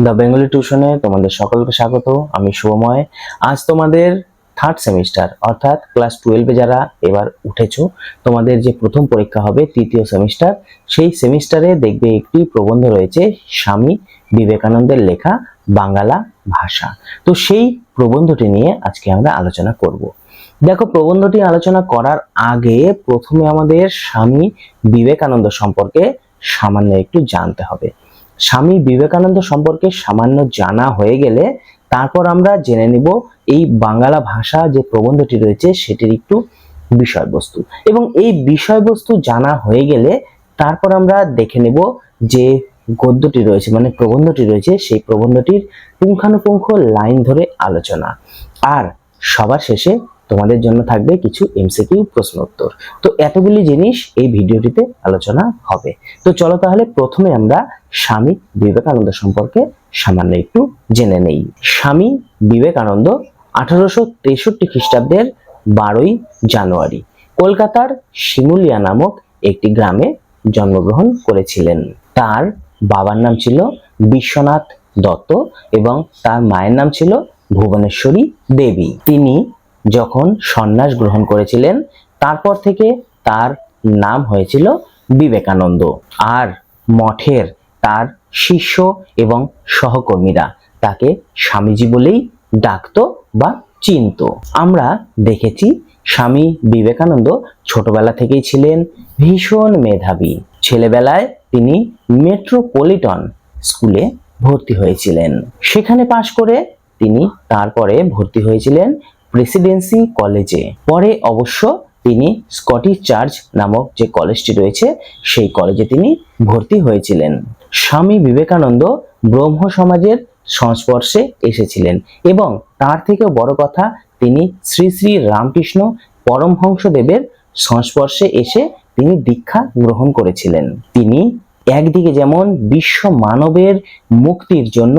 The Bengali টিউশনে তোমাদের সকলকে স্বাগত। আমি শুভময়। আজ তোমাদের থার্ড সেমিস্টার অর্থাৎ ক্লাস 12-এ যারা এবার উঠেছো, তোমাদের যে প্রথম পরীক্ষা হবে তৃতীয় সেমিস্টার, সেই সেমিস্টারে দেখবে একটি প্রবন্ধ রয়েছে স্বামী বিবেকানন্দের লেখা বাংলা ভাষা। তো সেই প্রবন্ধটি নিয়ে আজকে আমরা আলোচনা করব। দেখো, প্রবন্ধটি আলোচনা করার আগে প্রথমে আমাদের স্বামী বিবেকানন্দ সম্পর্কে সামান্য একটু জানতে হবে। স্বামী বিবেকানন্দ সম্পর্কে সামান্য জানা হয়ে গেলে তারপর আমরা জেনে নিব এই বাংলা ভাষা যে প্রবন্ধটি রয়েছে সেটির একটু বিষয়বস্তু, এবং এই বিষয়বস্তু জানা হয়ে গেলে তারপর আমরা দেখে নেব যে গদ্যটি রয়েছে মানে প্রবন্ধটি রয়েছে সেই প্রবন্ধটির পুঙ্খানুপুঙ্খ লাইন ধরে আলোচনা। আর সবার শেষে তোমাদের জন্য থাকবে কিছু এমসিকিউ প্রশ্ন উত্তর। তো এতগুলি জিনিস এই ভিডিওটিতে আলোচনা হবে। তো চলো তাহলে প্রথমে আমরা স্বামী বিবেকানন্দ সম্পর্কে সামান্য একটু জেনে নেই। স্বামী বিবেকানন্দ 1863 খ্রিস্টাব্দের 12ই জানুয়ারি কলকাতার শিমুলিয়া নামক একটি গ্রামে জন্মগ্রহণ করেছিলেন। তার বাবার নাম ছিল বিশ্বনাথ দত্ত এবং তার মায়ের নাম ছিল ভুবনেশ্বরী দেবী। তিনি যখন সন্ন্যাস গ্রহণ করেছিলেন তারপর থেকে তার নাম হয়েছিল বিবেকানন্দ। আর মঠের তার শিষ্য এবং সহকর্মীরা তাকে স্বামীজি বলেই ডাকতো বা চিনত। আমরা দেখেছি স্বামী বিবেকানন্দ ছোটবেলা থেকেই ছিলেন ভীষণ মেধাবী। ছেলেবেলায় তিনি মেট্রোপলিটন স্কুলে ভর্তি হয়েছিলেন। সেখানে পাশ করে তিনি তারপরে ভর্তি হয়েছিলেন প্রেসিডেন্সি কলেজে। পরে অবশ্য তিনি স্কটিশ চার্চ নামক যে কলেজটি রয়েছে সেই কলেজে তিনি ভর্তি হয়েছিলেন। স্বামী বিবেকানন্দ ব্রহ্ম সমাজের সংস্পর্শে এসেছিলেন এবং তার থেকেও বড় কথা, তিনি শ্রী শ্রী রামকৃষ্ণ পরমহংসদেবের সংস্পর্শে এসে তিনি দীক্ষা গ্রহণ করেছিলেন। তিনি একদিকে যেমন বিশ্ব মানবের মুক্তির জন্য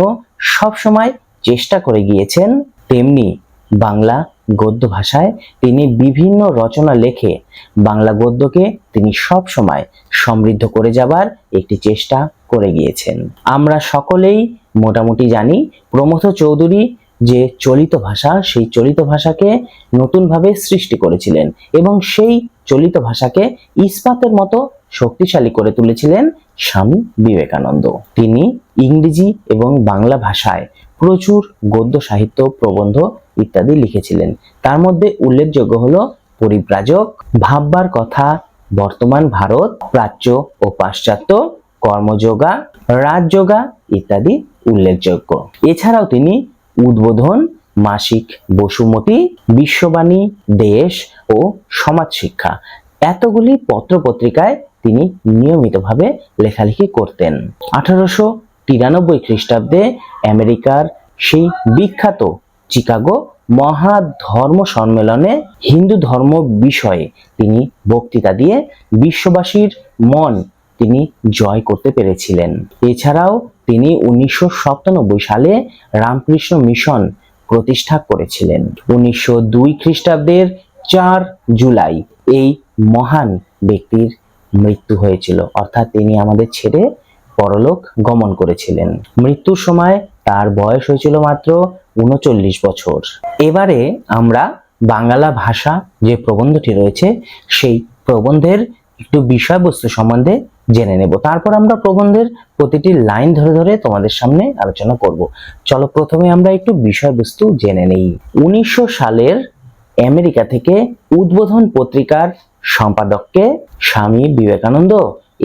সবসময় চেষ্টা করে গিয়েছেন, তেমনি বাংলা গদ্য ভাষায় তিনি বিভিন্ন রচনা লেখে বাংলা গদ্যকে তিনি সব সময় সমৃদ্ধ করে যাবার একটি চেষ্টা করে গিয়েছেন। আমরা সকলেই মোটামুটি জানি প্রমথ চৌধুরী যে চলিত ভাষা, সেই চলিত ভাষাকে নতুনভাবে সৃষ্টি করেছিলেন এবং সেই চলিত ভাষাকে ইস্পাতের মতো শক্তিশালী করে তুলেছিলেন স্বামী বিবেকানন্দ। তিনি ইংরেজি এবং বাংলা ভাষায় প্রচুর গদ্য সাহিত্য, প্রবন্ধ ইত্যাদি লিখেছিলেন। তার মধ্যে উল্লেখযোগ্য হলো পরিব্রাজক, ভাববার কথা, বর্তমান ভারত, প্রাচ্য ও পাশ্চাত্য, কর্মযোগা, রাজযোগা ইত্যাদি উল্লেখযোগ্য। এছাড়াও তিনি উদ্বোধন, মাসিক বসুমতী, বিশ্ববাণী, দেশ ও সমাজ শিক্ষা এতগুলি পত্র পত্রিকায় তিনি নিয়মিতভাবে লেখালেখি করতেন। 1893 খ্রিস্টাব্দে আমেরিকার সেই বিখ্যাত চিকাগো মহাধর্ম সম্মেলনে হিন্দু ধর্ম বিষয়ে তিনি বক্তৃতা দিয়ে বিশ্ববাসীর মন তিনি জয় করতে পেরেছিলেন। এছাড়াও তিনি 1997 সালে রামকৃষ্ণ মিশন প্রতিষ্ঠা করেছিলেন। 1902 খ্রিস্টাব্দের 4 জুলাই এই মহান ব্যক্তির মৃত্যু হয়েছিল, অর্থাৎ তিনি আমাদের ছেড়ে পরলোক গমন করেছিলেন। মৃত্যুর সময় তার বয়স হয়েছিল মাত্র 39 বছর। এবারে আমরা বাংলা ভাষা যে প্রবন্ধটি রয়েছে সেই প্রবন্ধের একটু বিষয়বস্তু সম্বন্ধে জেনে নেব। তারপর আমরা প্রবন্ধের প্রতিটি লাইন ধরে ধরে তোমাদের সামনে আলোচনা করব। চলো প্রথমে আমরা একটু বিষয়বস্তু জেনে নেই। 1900 সালের আমেরিকা থেকে উদ্বোধন পত্রিকার সম্পাদককে স্বামী বিবেকানন্দ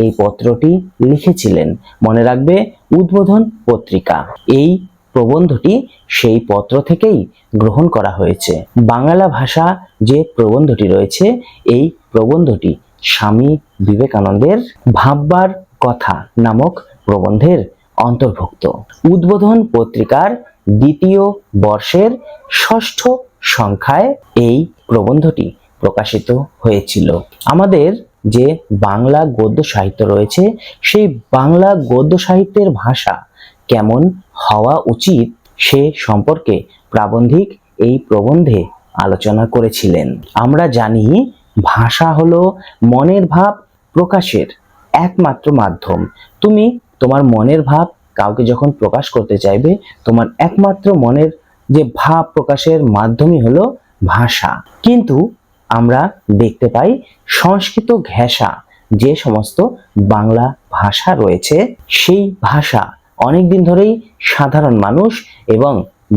এই পত্রটি লিখেছিলেন। মনে রাখবে, উদ্বোধন পত্রিকা। এই প্রবন্ধটি সেই পত্র থেকেই গ্রহণ করা হয়েছে। বাংলা ভাষা যে প্রবন্ধটি রয়েছে এই প্রবন্ধটি স্বামী বিবেকানন্দের ভাববার কথা নামক প্রবন্ধের অন্তর্ভুক্ত। উদ্বোধন পত্রিকার 2য় বর্ষের 6ষ্ঠ সংখ্যায় এই প্রবন্ধটি প্রকাশিত হয়েছিল। আমাদের যে বাংলা গদ্য সাহিত্য রয়েছে সেই বাংলা গদ্য সাহিত্যের ভাষা কেমন হওয়া উচিত সে সম্পর্কে প্রাবন্ধিক এই প্রবন্ধে আলোচনা করেছিলেন। আমরা জানি ভাষা হলো মনের ভাব প্রকাশের একমাত্র মাধ্যম। তুমি তোমার মনের ভাব কাউকে যখন প্রকাশ করতে চাইবে, তোমার একমাত্র মনের যে ভাব প্রকাশের মাধ্যমই হলো ভাষা। কিন্তু আমরা দেখতে পাই সংস্কৃত ঘেঁষা যে সমস্ত বাংলা ভাষা রয়েছে, সেই ভাষা অনেকদিন ধরেই সাধারণ মানুষ এবং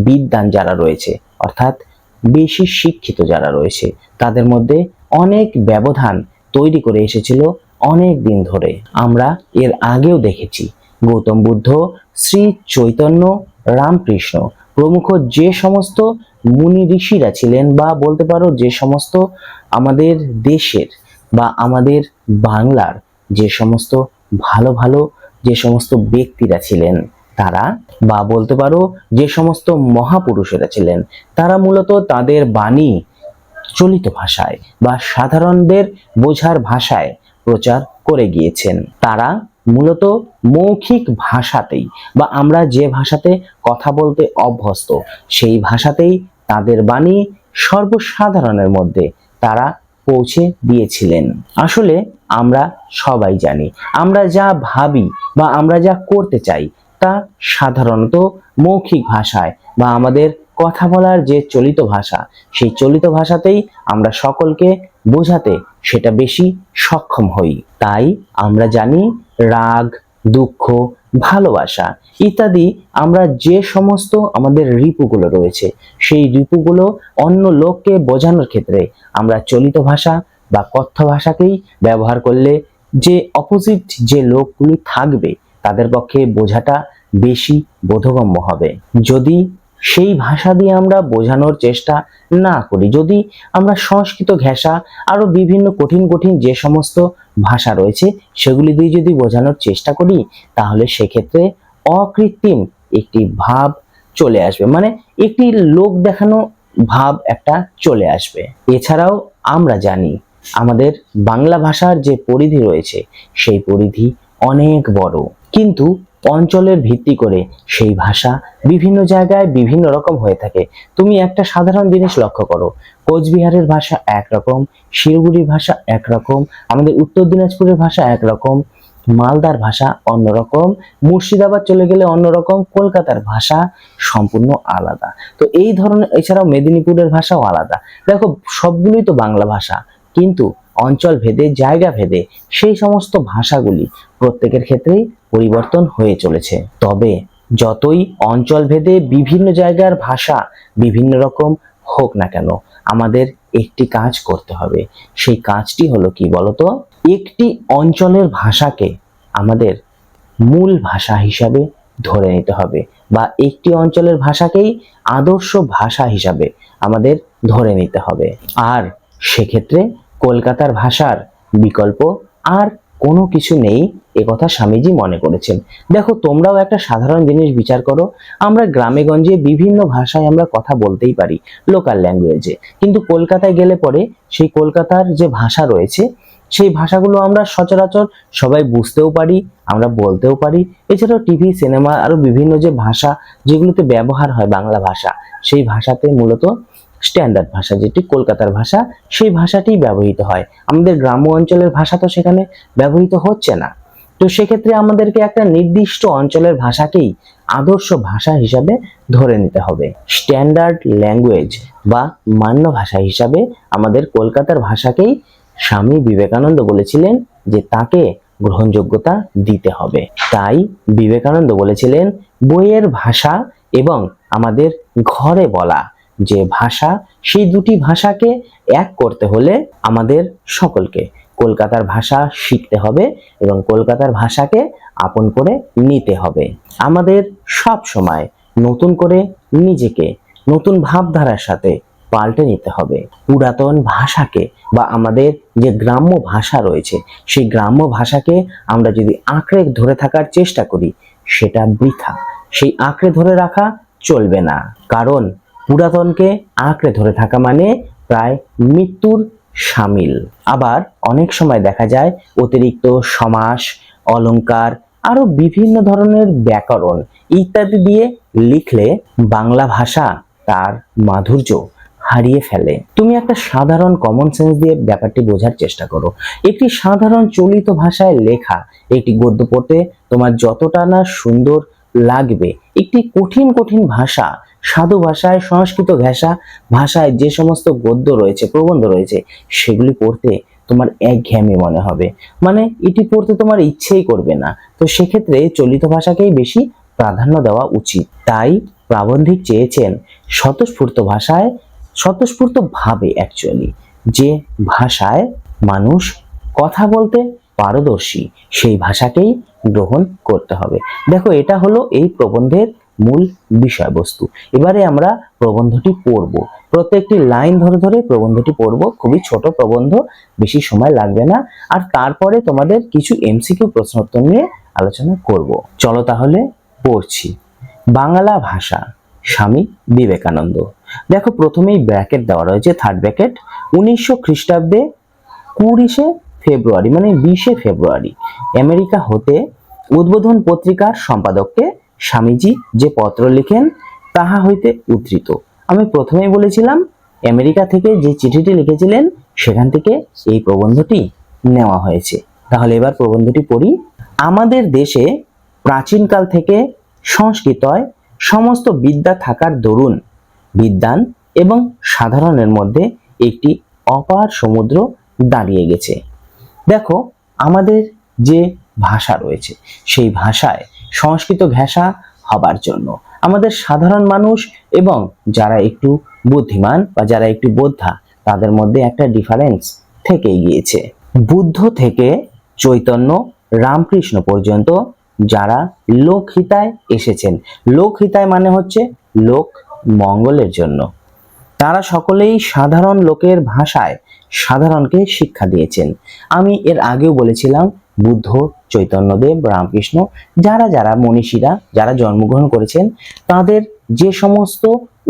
বিদ্বান যারা রয়েছে, অর্থাৎ বেশি শিক্ষিত যারা রয়েছে, তাদের মধ্যে অনেক ব্যবধান তৈরি করে এসেছিল অনেক দিন ধরে। আমরা এর আগেও দেখেছি গৌতম বুদ্ধ, শ্রী চৈতন্য, রামকৃষ্ণ প্রমুখ যে সমস্ত মুনি ঋষিরা ছিলেন, বা বলতে পারো যে সমস্ত আমাদের দেশের বা আমাদের বাংলার যে সমস্ত ভালো ভালো যে সমস্ত ব্যক্তিরা ছিলেন, তারা, বা বলতে পারো যে সমস্ত মহাপুরুষেরা ছিলেন, তারা মূলত তাদের বাণী চলিত ভাষায় বা সাধারণদের বোঝার ভাষায় প্রচার করে গিয়েছেন। তারা মূলত মৌখিক ভাষাতেই বা আমরা যে ভাষাতে কথা বলতে অভ্যস্ত, সেই ভাষাতেই তাদের বাণী সর্বসাধারণের মধ্যে তারা পৌঁছে দিয়েছিলেন। আসলে আমরা সবাই জানি, আমরা যা ভাবি বা আমরা যা করতে চাই তা সাধারণত মৌখিক ভাষায় বা আমাদের কথা বলার যে চলিত ভাষা, সেই চলিত ভাষাতেই আমরা সকলকে বোঝাতে সেটা বেশি সক্ষম হই। তাই আমরা জানি রাগ, দুঃখ, ভালোবাসা ইত্যাদি আমরা যে সমস্ত আমাদের রিপুগুলো রয়েছে, সেই রিপুগুলো অন্য লোককে বোঝানোর ক্ষেত্রে আমরা চলিত ভাষা বা কথ্য ভাষাকেই ব্যবহার করলে যে অপোজিট যে লোকগুলি থাকবে তাদের পক্ষে বোঝাটা বেশি বোধগম্য হবে। যদি সেই ভাষা দিয়ে আমরা বোঝানোর চেষ্টা না করি, যদি আমরা সংস্কৃত ঘেঁষা আরো বিভিন্ন কঠিন কঠিন যে সমস্ত ভাষা রয়েছে সেগুলি দিয়ে যদি বোঝানোর চেষ্টা করি, তাহলে সেক্ষেত্রে অকৃত্রিম একটি ভাব চলে আসবে, মানে একটি লোক দেখানো ভাব একটা চলে আসবে। এছাড়াও আমরা জানি আমাদের বাংলা ভাষার যে পরিধি রয়েছে সেই পরিধি অনেক বড়, কিন্তু অঞ্চলের ভিত্তি করে সেই ভাষা বিভিন্ন জায়গায় বিভিন্ন রকম হয়ে থাকে। তুমি একটা সাধারণ জিনিস লক্ষ্য করো, কোচবিহারের ভাষা একরকম, শিলিগুড়ির ভাষা একরকম, আমাদের উত্তর দিনাজপুরের ভাষা একরকম, মালদার ভাষা অন্যরকম, মুর্শিদাবাদ চলে গেলে অন্যরকম, কলকাতার ভাষা সম্পূর্ণ আলাদা। তো এই ধরনের, এছাড়াও মেদিনীপুরের ভাষাও আলাদা। দেখো সবগুলোই তো বাংলা ভাষা, কিন্তু অঞ্চল ভেদে, জায়গা ভেদে সেই সমস্ত ভাষাগুলি প্রত্যেকের ক্ষেত্রেই পরিবর্তন হয়ে চলেছে। তবে যতই অঞ্চল ভেদে বিভিন্ন জায়গার ভাষা বিভিন্ন রকম হোক না কেন, আমাদের একটি কাজ করতে হবে। সেই কাজটি হলো কি বলতো? একটি অঞ্চলের ভাষাকে আমাদের মূল ভাষা হিসাবে ধরে নিতে হবে, বা একটি অঞ্চলের ভাষাকেই আদর্শ ভাষা হিসাবে আমাদের ধরে নিতে হবে। আর সেক্ষেত্রে কলকাতার ভাষার বিকল্প আর কোনো কিছু নেই, একথা স্বামীজি মনে করেছেন। দেখো তোমরাও একটা সাধারণ জিনিস বিচার করো, আমরা গ্রামে গঞ্জে বিভিন্ন ভাষায় আমরা কথা বলতেই পারি, লোকাল ল্যাঙ্গুয়েজে, কিন্তু কলকাতায় গেলে পরে সেই কলকাতার যে ভাষা রয়েছে সেই ভাষাগুলো আমরা সচরাচর সবাই বুঝতেও পারি, আমরা বলতেও পারি। এছাড়াও টিভি, সিনেমা আরো বিভিন্ন যে ভাষা যেগুলোতে ব্যবহার হয় বাংলা ভাষা, সেই ভাষাতে মূলত স্ট্যান্ডার্ড ভাষা যেটি কলকাতার ভাষা, সেই ভাষাটি ব্যবহৃত হয়। আমাদের গ্রাম্য অঞ্চলের ভাষা তো সেখানে ব্যবহৃত হচ্ছে না। তো সেক্ষেত্রে আমাদেরকে একটা নির্দিষ্ট অঞ্চলের ভাষাকেই আদর্শ ভাষা হিসাবে ধরে নিতে হবে। স্ট্যান্ডার্ড ল্যাঙ্গুয়েজ বা মান্য ভাষা হিসাবে আমাদের কলকাতার ভাষাকেই স্বামী বিবেকানন্দ বলেছিলেন যে তাকে গ্রহণযোগ্যতা দিতে হবে। তাই বিবেকানন্দ বলেছিলেন বইয়ের ভাষা এবং আমাদের ঘরে বলা যে ভাষা, সেই দুটি ভাষাকে এক করতে হলে আমাদের সকলকে কলকাতার ভাষা শিখতে হবে এবং কলকাতার ভাষাকে আপন করে নিতে হবে। আমাদের সব সময় নতুন করে নিজেকে নতুন ভাবধারার সাথে পাল্টে নিতে হবে। পুরাতন ভাষাকে বা আমাদের যে গ্রাম্য ভাষা রয়েছে সেই গ্রাম্য ভাষাকে আমরা যদি আঁকড়ে ধরে থাকার চেষ্টা করি, সেটা বৃথা। সেই আঁকড়ে ধরে রাখা চলবে না, কারণ পুরাতনকে আঁকড়ে ধরে থাকা মানে প্রায় মৃত্যুর শামিল। আবার অনেক সময় দেখা যায় অতিরিক্ত সমাস, অলংকার, আরো বিভিন্ন ধরনের ব্যাকরণ ইত্যাদি দিয়ে লিখলে বাংলা ভাষা তার মাধুর্য হারিয়ে ফেলে। তুমি একটা সাধারণ কমন সেন্স দিয়ে ব্যাপারটি বোঝার চেষ্টা করো। একটি সাধারণ চলিত ভাষায় লেখা একটি গদ্য পড়তে তোমার যতটা না সুন্দর লাগবে। একটি কঠিন কঠিন ভাষা, সাধু ভাষায়, সংস্কৃত ভাষায় যে সমস্ত গদ্য রয়েছে, প্রবন্ধ রয়েছে, সেগুলি পড়তে তোমার একঘেয়েমি মনে হবে, মানে এটি পড়তে তোমার ইচ্ছেই করবে না। তো সেক্ষেত্রে চলিত ভাষাকেই বেশি প্রাধান্য দেওয়া উচিত। তাই প্রাবন্ধিক চেয়েছেন স্বতঃস্ফূর্ত ভাবে অ্যাকচুয়ালি যে ভাষায় মানুষ কথা বলতে পারদর্শী, সেই ভাষাকেই গ্রহণ করতে হবে। দেখো, এটা হলো এই প্রবন্ধের মূল বিষয়বস্তু। এবারে আমরা প্রবন্ধটি পড়ব, প্রত্যেকটি লাইন ধরে ধরে প্রবন্ধটি পড়ব। খুবই ছোট প্রবন্ধ, বেশি সময় লাগবে না। আর তারপরে তোমাদের কিছু এমসিকিউ প্রশ্নোত্তর নিয়ে আলোচনা করব। চলো তাহলে পড়ছি। বাংলা ভাষা, স্বামী বিবেকানন্দ। দেখো, প্রথমেই ব্র্যাকেট দেওয়া রয়েছে, থার্ড ব্র্যাকেট, 1900 খ্রিস্টাব্দে 20 ফেব্রুয়ারি, মানে 20 ফেব্রুয়ারি আমেরিকা হতে উদ্বোধন পত্রিকার সম্পাদককে স্বামীজি যে পত্র লিখেন তাহা হইতে উদ্ধৃত। আমি প্রথমেই বলেছিলাম আমেরিকা থেকে যে চিঠিটি লিখেছিলেন সেখান থেকে এই প্রবন্ধটি নেওয়া হয়েছে। তাহলে এবার প্রবন্ধটি পড়ি। আমাদের দেশে প্রাচীনকাল থেকে সংস্কৃতয় সমস্ত বিদ্যা থাকার দরুন বিদ্বান এবং সাধারণের মধ্যে একটি অপার সমুদ্র দাঁড়িয়ে গেছে। দেখো, আমাদের যে ভাষা রয়েছে সেই ভাষায় সংস্কৃত ঘেঁষা হবার জন্য আমাদের সাধারণ মানুষ এবং যারা একটু বুদ্ধিমান বা যারা একটু বোদ্ধা তাদের মধ্যে একটা ডিফারেন্স থেকেই গিয়েছে। বুদ্ধ থেকে চৈতন্য, রামকৃষ্ণ পর্যন্ত যারা লোকহিতায় এসেছেন, লোকহিতায় মানে হচ্ছে লোক মঙ্গলের জন্য, তারা সকলেই সাধারণ লোকের ভাষায় সাধারণকে শিক্ষা দিয়েছেন। আমি এর আগেও বলেছিলাম বুদ্ধ, চৈতন্যদেব, রামকৃষ্ণ, যারা যারা মনীষীরা যারা জন্মগ্রহণ করেছেন তাদের যে সমস্ত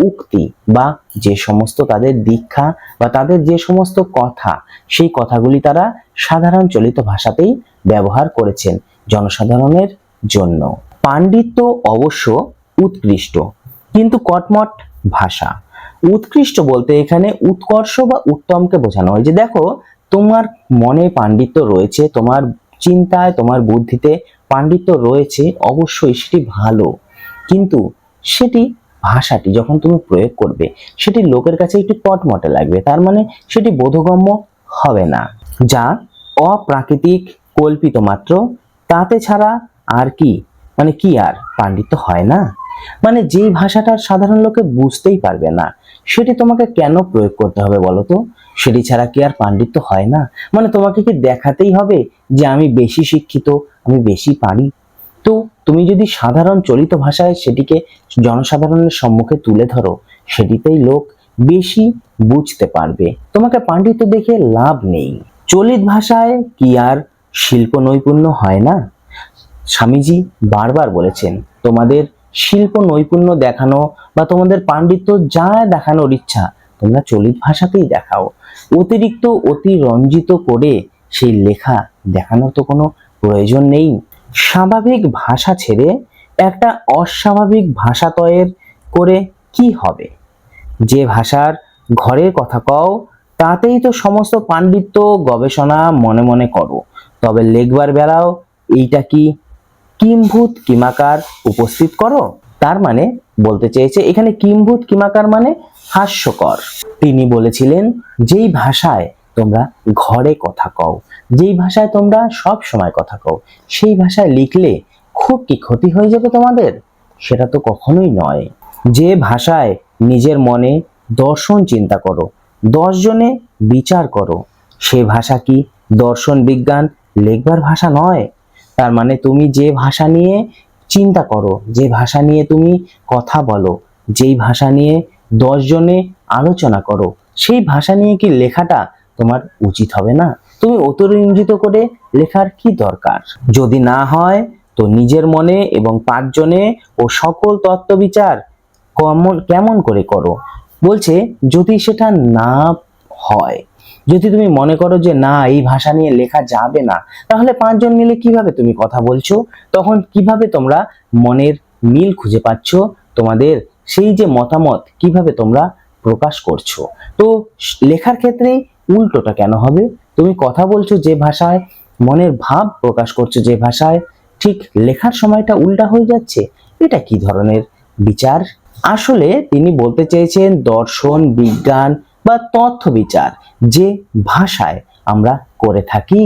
উক্তি বা যে সমস্ত তাদের দীক্ষা বা তাদের যে সমস্ত কথা, সেই কথাগুলি তারা সাধারণ চলিত ভাষাতেই ব্যবহার করেছেন জনসাধারণের জন্য। পাণ্ডিত্য অবশ্য উৎকৃষ্ট, কিন্তু কটমট ভাষা। উৎকৃষ্ট বলতে এখানে উৎকর্ষ বা উত্তমকে বোঝানো হয়। যে দেখো, তোমার মনে পাণ্ডিত্য রয়েছে, তোমার চিন্তায়, তোমার বুদ্ধিতে পাণ্ডিত্য রয়েছে, অবশ্যই সেটি ভালো, কিন্তু সেটি ভাষাটি যখন তুমি প্রয়োগ করবে সেটি লোকের কাছে একটু কটমটে লাগবে, তার মানে সেটি বোধগম্য হবে না। যা অপ্রাকৃতিক, কল্পিত মাত্র, তাতে ছাড়া আর কি, মানে কি আর পাণ্ডিত্য হয় না? মানে যেই ভাষাটা সাধারণ লোকে বুঝতেই পারবে না সেটি তোমাকে কেন প্রয়োগ করতে হবে বলো তো? সেটি ছাড়া কি আর পাণ্ডিত্য হয় না? মানে তোমাকে কি দেখাতেই হবে যে আমি বেশি শিক্ষিত, আমি বেশি পারি? তো তুমি যদি সাধারণ চলিত ভাষায় সেটিকে জনসাধারণের সম্মুখে তুলে ধরো, সেটিতেই লোক বেশি বুঝতে পারবে, তোমাকে পাণ্ডিত্য দেখে লাভ নেই। চলিত ভাষায় কি আর শিল্প নৈপুণ্য হয় না? স্বামীজি বারবার বলেছেন, তোমাদের শিল্প নৈপুণ্য দেখানো বা তোমাদের পাণ্ডিত্য যা দেখানোর ইচ্ছা তোমরা চলিত ভাষাতেই দেখাও। অতিরিক্ত অতিরঞ্জিত করে সেই লেখা দেখানোর তো কোনো প্রয়োজন নেই। স্বাভাবিক ভাষা ছেড়ে একটা অস্বাভাবিক ভাষা তৈরি করে কি হবে? যে ভাষার ঘরের কথা কও তাতেই তো সমস্ত পাণ্ডিত্য গবেষণা মনে মনে করো, তবে লেখবার বেলাও এইটা কি কিম্ভূত কিমাকার উপস্থিত করো। তার মানে বলতে চেয়েছে এখানে কিম্ভূত কিমাকার মানে হাস্যকর। তিনি বলেছিলেন যেই ভাষায় তোমরা ঘরে কথা কও, যেই ভাষায় তোমরা সব সময় কথা কও, সেই ভাষায় লিখলে খুব কি ক্ষতি হয়ে যাবে তোমাদের? সেটা তো কখনোই নয়। যে ভাষায় নিজের মনে দর্শন চিন্তা করো, 10 জনে বিচার করো, সে ভাষা কি দর্শন বিজ্ঞান লেখবার ভাষা নয়? তার মানে তুমি যে ভাষা নিয়ে চিন্তা করো, যে ভাষা নিয়ে তুমি কথা বলো, যেই ভাষা নিয়ে 10 জনে আলোচনা করো, সেই ভাষা নিয়ে কি লেখাটা তোমার উচিত হবে না? তুমি অতিরঞ্জিত করে লেখার কি দরকার? যদি না হয় তো নিজের মনে এবং 5 জনে ও সকল তত্ত্ব বিচার কেমন করে করো। বলছে যদি সেটা না হয়, যদি তুমি মনে করো যে না এই ভাষা নিয়ে লেখা যাবে না, তাহলে 5 জন মিলে কিভাবে তুমি কথা বলছো? তখন কিভাবে তোমরা মনের মিল খুঁজে পাচ্ছ? তোমাদের সেই যে মতামত কিভাবে তোমরা প্রকাশ করছো? তো লেখার ক্ষেত্রে উল্টোটা কেন হবে? তুমি কথা বলছো যে ভাষায়, মনের ভাব প্রকাশ করছো যে ভাষায়, ঠিক লেখার সময়টা উল্টা হয়ে যাচ্ছে। এটা কি ধরনের বিচার? আসলে তিনি বলতে চেয়েছেন দর্শন, বিজ্ঞান বা তথ্য বিচার যে ভাষায় আমরা করে থাকি,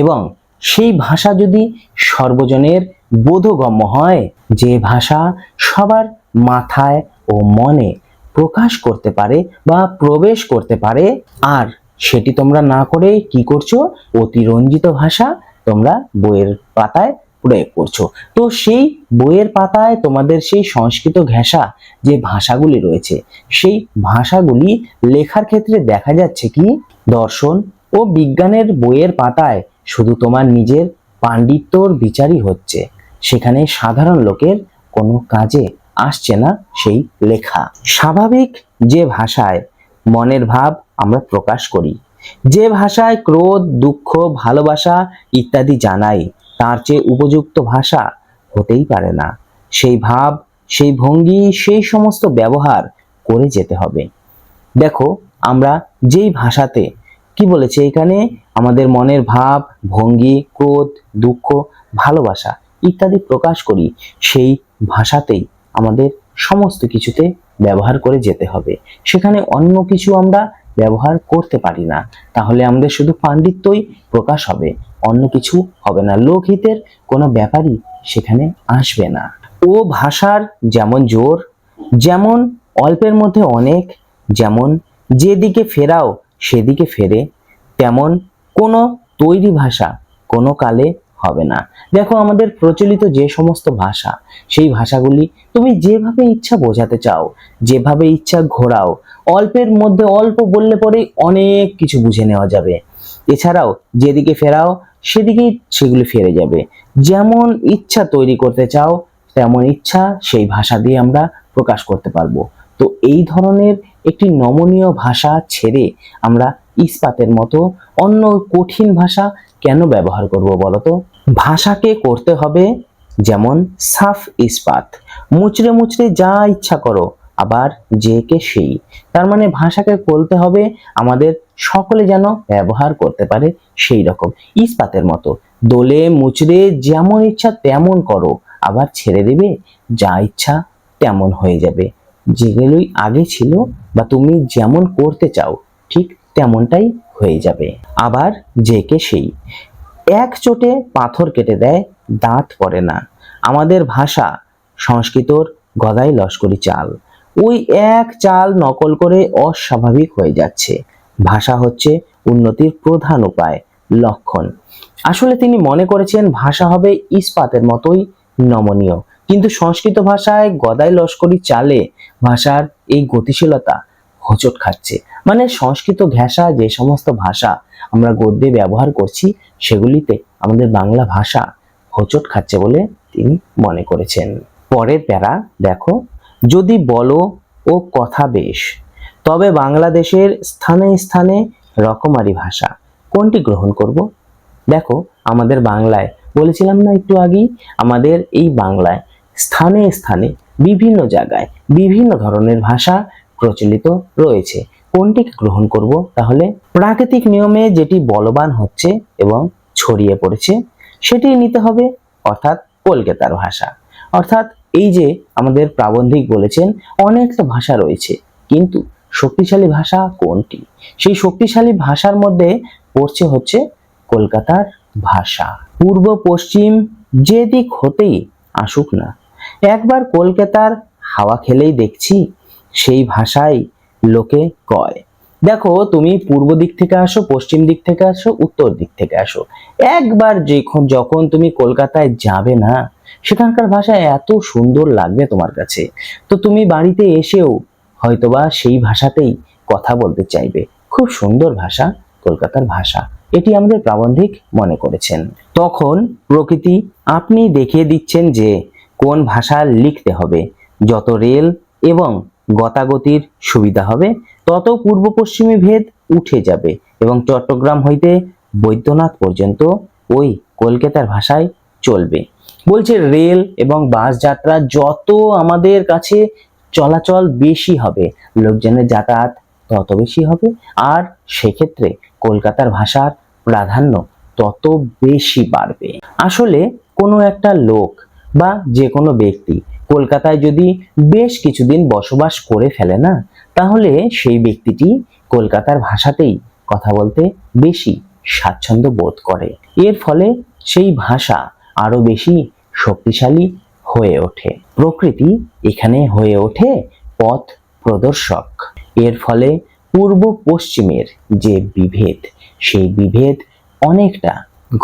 এবং সেই ভাষা যদি সর্বজনের বোধগম্য হয়, যে ভাষা সবার মাথায় ও মনে প্রকাশ করতে পারে বা প্রবেশ করতে পারে, আর সেটি তোমরা না করে কি করছো, অতিরঞ্জিত ভাষা তোমরা বইয়ের পাতায় প্রয়োগ করছো। তো সেই বইয়ের পাতায় তোমাদের সেই সংস্কৃত ঘেঁষা যে ভাষাগুলি রয়েছে, সেই ভাষাগুলি লেখার ক্ষেত্রে দেখা যাচ্ছে কি, দর্শন ও বিজ্ঞানের বইয়ের পাতায় শুধু তোমার নিজের পাণ্ডিত্যর বিচারই হচ্ছে, সেখানে সাধারণ লোকের কোনো কাজে আসছে না সেই লেখা। স্বাভাবিক যে ভাষায় মনের ভাব আমরা প্রকাশ করি, যে ভাষায় ক্রোধ, দুঃখ, ভালোবাসা ইত্যাদি জানাই, তার চেয়ে উপযুক্ত ভাষা হতেই পারে না। সেই ভাব, সেই ভঙ্গি, সেই সমস্ত ব্যবহার করে যেতে হবে। দেখো, আমরা যেই ভাষাতে কি বলেছে এখানে, আমাদের মনের ভাব, ভঙ্গি, ক্রোধ, দুঃখ, ভালোবাসা ইত্যাদি প্রকাশ করি, সেই ভাষাতেই আমাদের সমস্ত কিছুতে ব্যবহার করে যেতে হবে। সেখানে অন্য কিছু আমরা ব্যবহার করতে পারি না, তাহলে আমাদের শুধু পাণ্ডিত্যই প্রকাশ হবে, অন্য কিছু হবে না, লোকহিতের কোনো ব্যাপারই সেখানে আসবে না। ও ভাষার যেমন জোর, যেমন অল্পের মধ্যে অনেক, যেমন যেদিকে ফেরাও সেদিকে ফেরে, তেমন কোনো তৈরি ভাষা কোনো কালে হবে না। দেখো, আমাদের প্রচলিত যে সমস্ত ভাষা, সেই ভাষাগুলি তুমি যেভাবে ইচ্ছা বোঝাতে চাও, যেভাবে ইচ্ছা ঘোরাও, অল্পের মধ্যে অল্প বললে পরেই অনেক কিছু বুঝে নেওয়া যাবে। এছাড়াও যেদিকে ফেরাও সেদিকেই সেগুলি ফিরে যাবে। যেমন ইচ্ছা তৈরি করতে চাও, তেমন ইচ্ছা সেই ভাষা দিয়ে আমরা প্রকাশ করতে পারবো। তো এই ধরনের একটি নমনীয় ভাষা ছেড়ে আমরা ইস্পাতের মতো অন্য কঠিন ভাষা কেন ব্যবহার করব বলতো? ভাষাকে করতে হবে যেমন সাফ ইস্পাত, মুচড়ে মুচড়ে যা ইচ্ছা করো, আবার যে কে সেই। তার মানে ভাষাকে বলতে হবে আমাদের সকলে যেন ব্যবহার করতে পারে সেই রকম, ইস্পাতের মতো দোলে মুচড়ে যেমন ইচ্ছা তেমন করো, আবার ছেড়ে দেবে, যা ইচ্ছা তেমন হয়ে যাবে। যেগুলোই আগে ছিল বা তুমি যেমন করতে চাও ঠিক তেমনটাই হয়ে যাবে। আবার যে কে সেই। এক চোটে পাথর কেটে দেয়, দাঁত পড়ে না। আমাদের ভাষা সংস্কৃতর গদাই লস্করি চাল, ওই এক চাল নকল করে অস্বাভাবিক হয়ে যাচ্ছে। ভাষা হচ্ছে উন্নতির প্রধান উপায়, লক্ষণ। আসলে তিনি মনে করেছেন ভাষা হবে ইস্পাতের মতোই নমনীয়, কিন্তু সংস্কৃত ভাষায় গদাই লস্করি চালে ভাষার এই গতিশীলতা হোঁচট খাচ্ছে। মানে সংস্কৃত ঘেঁষা যে সমস্ত ভাষা আমরা গদ্যে ব্যবহার করছি, সেগুলিতে আমাদের বাংলা ভাষা হোঁচট খাচ্ছে বলে তিনি মনে করেছেন। পরের প্যারা দেখো, যদি বলো ও কথা বেশ, তবে বাংলাদেশের স্থানে স্থানে রকমারি ভাষা কোনটি গ্রহণ করব? দেখো, আমাদের বাংলায় বলেছিলাম না একটু আগেই, আমাদের এই বাংলায় স্থানে স্থানে বিভিন্ন জায়গায় বিভিন্ন ধরনের ভাষা প্রচলিত রয়েছে। কোনটিকে গ্রহণ করব তাহলে? প্রাকৃতিক নিয়মে যেটি বলবান হচ্ছে এবং ছড়িয়ে পড়েছে সেটি নিতে হবে, অর্থাৎ কলকাতার ভাষা। অর্থাৎ এই যে আমাদের প্রাবন্ধিক বলেছেন অনেকটা ভাষা রয়েছে, কিন্তু শক্তিশালী ভাষা কোনটি? সেই শক্তিশালী ভাষার মধ্যে পড়ছে হচ্ছে কলকাতার ভাষা। পূর্ব পশ্চিম যে দিক হতেই আসুক না, একবার কলকাতার হাওয়া খেলেই দেখছি সেই ভাষাই লোকে কয়। দেখো, তুমি পূর্ব দিক থেকে আসো, পশ্চিম দিক থেকে আসো, উত্তর দিক থেকে আসো, একবার যখন তুমি কলকাতায় যাবে না, সেখানকার ভাষা এত সুন্দর লাগবে তোমার কাছে, তো তুমি বাড়িতে এসেও হয়তোবা সেই ভাষাতেই কথা বলতে চাইবে। খুব সুন্দর ভাষা কলকাতার ভাষা, এটি আমাদের প্রাবন্ধিক মনে করেছেন। তখন প্রকৃতি আপনি দেখিয়ে দিচ্ছেন যে কোন ভাষা লিখতে হবে। যত রেল এবং গতাগতির সুবিধা হবে, তত পূর্ব পশ্চিমী ভেদ উঠে যাবে এবং চট্টগ্রাম হইতে বৈদ্যনাথ পর্যন্ত ওই কলকাতার ভাষায় চলবে। বলছে রেল এবং বাস যাত্রা যত আমাদের কাছে চলাচল বেশি হবে, লোকজনের যাতায়াত তত বেশি হবে, আর সেক্ষেত্রে কলকাতার ভাষার প্রাধান্য তত বেশি বাড়বে। আসলে কোনো একটা লোক বা যে কোনো ব্যক্তি কলকাতায় যদি বেশ কিছুদিন বসবাস করে ফেলে না, তাহলে সেই ব্যক্তিটি কলকাতার ভাষাতেই কথা বলতে বেশি স্বাচ্ছন্দ্য বোধ করে। এর ফলে সেই ভাষা আরো বেশি শক্তিশালী হয়ে ওঠে। প্রকৃতি এখানে হয়ে ওঠে পথ প্রদর্শক। এর ফলে পূর্ব পশ্চিমের যে বিভেদ, সেই বিভেদ অনেকটা